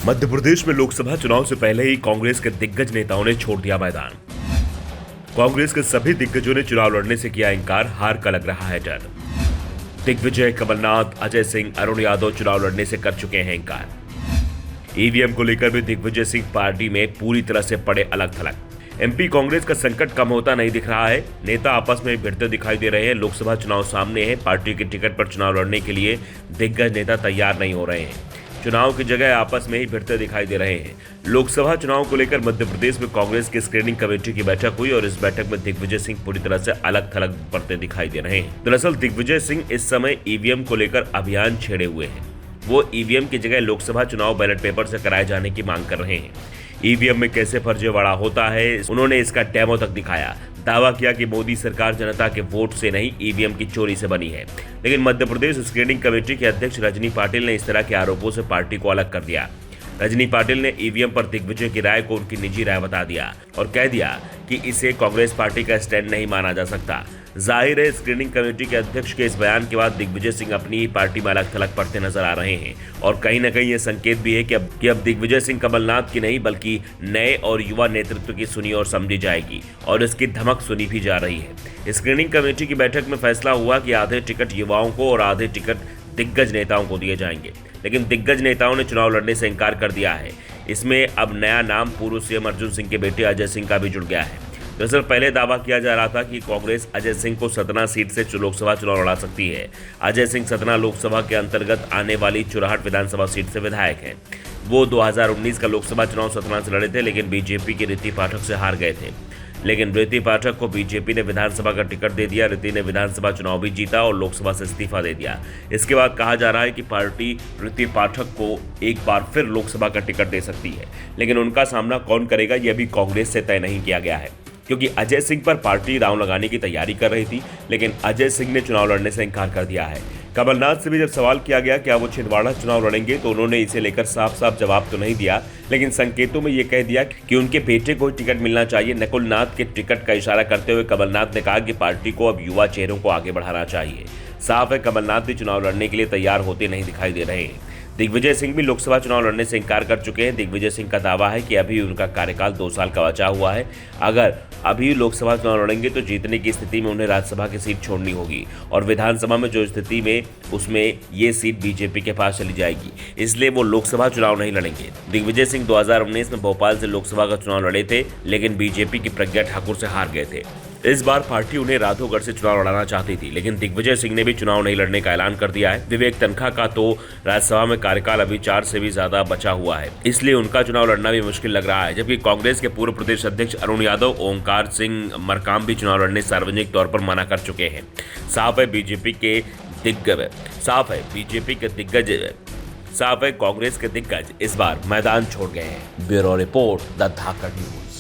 मध्य प्रदेश में लोकसभा चुनाव से पहले ही कांग्रेस के दिग्गज नेताओं ने छोड़ दिया मैदान। कांग्रेस के सभी दिग्गजों ने चुनाव लड़ने से किया इंकार, हार का लग रहा है डर। दिग्विजय, कमलनाथ, अजय सिंह, अरुण यादव चुनाव लड़ने से कर चुके हैं इंकार। ईवीएम को लेकर भी दिग्विजय सिंह पार्टी में पूरी तरह से पड़े अलग थलग। एमपी कांग्रेस का संकट कम होता नहीं दिख रहा है। नेता आपस में भिड़ते दिखाई दे रहे हैं। लोकसभा चुनाव सामने है। पार्टी के टिकट पर चुनाव लड़ने के लिए दिग्गज नेता तैयार नहीं हो रहे हैं। चुनाव की जगह आपस में ही भिड़ते दिखाई दे रहे हैं। लोकसभा चुनाव को लेकर मध्य प्रदेश में कांग्रेस की स्क्रीनिंग कमेटी की बैठक हुई और इस बैठक में दिग्विजय सिंह पूरी तरह से अलग थलग पड़ते दिखाई दे रहे हैं। दरअसल दिग्विजय सिंह इस समय ईवीएम को लेकर अभियान छेड़े हुए हैं। वो ईवीएम की जगह लोकसभा चुनाव बैलेट पेपर से कराए जाने की मांग कर रहे हैं। ईवीएम में कैसे फर्जीवाड़ा होता है, उन्होंने इसका डेमो तक दिखाया। दावा किया कि मोदी सरकार जनता के वोट से नहीं, ईवीएम की चोरी से बनी है। लेकिन मध्य प्रदेश स्क्रीनिंग कमेटी के अध्यक्ष रजनी पाटिल ने इस तरह के आरोपों से पार्टी को अलग कर दिया। रजनी पाटिल ने ईवीएम पर दिग्विजय की राय को उनकी निजी राय बता दिया और कह दिया कि इसे कांग्रेस पार्टी का स्टैंड नहीं माना जा सकता। जाहिर है, स्क्रीनिंग कमेटी के अध्यक्ष के इस बयान के बाद दिग्विजय सिंह अपनी ही पार्टी में अलग थलग पड़ते नजर आ रहे हैं और कहीं न कहीं ये संकेत भी है कि अब दिग्विजय सिंह कमलनाथ की नहीं बल्कि नए और युवा नेतृत्व की सुनी और समझी जाएगी और इसकी धमक सुनी भी जा रही है। स्क्रीनिंग कमेटी की बैठक में फैसला हुआ कि आधे टिकट युवाओं को और आधे टिकट दिग्गज नेताओं को दिए जाएंगे। लेकिन दिग्गज नेताओं ने चुनाव लड़ने से इंकार कर दिया है। इसमें अब नया नाम पूर्व सीएम अर्जुन सिंह के बेटे अजय सिंह का भी जुड़ गया है। दरअसल पहले दावा किया जा रहा था कि कांग्रेस अजय सिंह को सतना सीट से लोकसभा चुनाव लड़ा सकती है। अजय सिंह सतना लोकसभा के अंतर्गत आने वाली चुराहट विधानसभा सीट से विधायक हैं। वो 2019 का लोकसभा चुनाव सतना से लड़े थे, लेकिन बीजेपी की रीति पाठक से हार गए थे। लेकिन रीति पाठक को बीजेपी ने विधानसभा का टिकट दे दिया। रीति ने विधानसभा चुनाव भी जीता और लोकसभा से इस्तीफा दे दिया। इसके बाद कहा जा रहा है कि पार्टी रीति पाठक को एक बार फिर लोकसभा का टिकट दे सकती है, लेकिन उनका सामना कौन करेगा यह भी कांग्रेस से तय नहीं किया गया है, क्योंकि अजय सिंह पर पार्टी दांव लगाने की तैयारी कर रही थी। लेकिन अजय सिंह ने चुनाव लड़ने से इंकार कर दिया है। कमलनाथ से भी जब सवाल किया गया क्या वो छिंदवाड़ा चुनाव लड़ेंगे, तो उन्होंने इसे लेकर साफ साफ जवाब तो नहीं दिया, लेकिन संकेतों में ये कह दिया कि उनके बेटे को टिकट मिलना चाहिए। नकुल नाथ के टिकट का इशारा करते हुए कमलनाथ ने कहा कि पार्टी को अब युवा चेहरों को आगे बढ़ाना चाहिए। साफ है, कमलनाथ भी चुनाव लड़ने के लिए तैयार होते नहीं दिखाई दे रहे हैं। दिग्विजय सिंह भी लोकसभा चुनाव लड़ने से इंकार कर चुके हैं। दिग्विजय सिंह का दावा है कि अभी उनका कार्यकाल 2 साल का बचा हुआ है। अगर अभी लोकसभा चुनाव लड़ेंगे तो जीतने की स्थिति में उन्हें राज्यसभा की सीट छोड़नी होगी और विधानसभा में जो स्थिति में उसमें ये सीट बीजेपी के पास चली जाएगी, इसलिए वो लोकसभा चुनाव नहीं लड़ेंगे। दिग्विजय सिंह 2019 में भोपाल से लोकसभा का चुनाव लड़े थे, लेकिन बीजेपी की प्रज्ञा ठाकुर से हार गए थे। इस बार पार्टी उन्हें राधोगढ़ से चुनाव लड़ाना चाहती थी, लेकिन दिग्विजय सिंह ने भी चुनाव नहीं लड़ने का ऐलान कर दिया है। विवेक तनखा का तो राज्यसभा में कार्यकाल अभी 4 से भी ज्यादा बचा हुआ है, इसलिए उनका चुनाव लड़ना भी मुश्किल लग रहा है। जबकि कांग्रेस के पूर्व प्रदेश अध्यक्ष अरुण यादव, ओंकार सिंह मरकाम भी चुनाव लड़ने सार्वजनिक तौर पर मना कर चुके हैं। साफ है कांग्रेस के दिग्गज इस बार मैदान छोड़ गए हैं। Bureau report, the Dhakad news.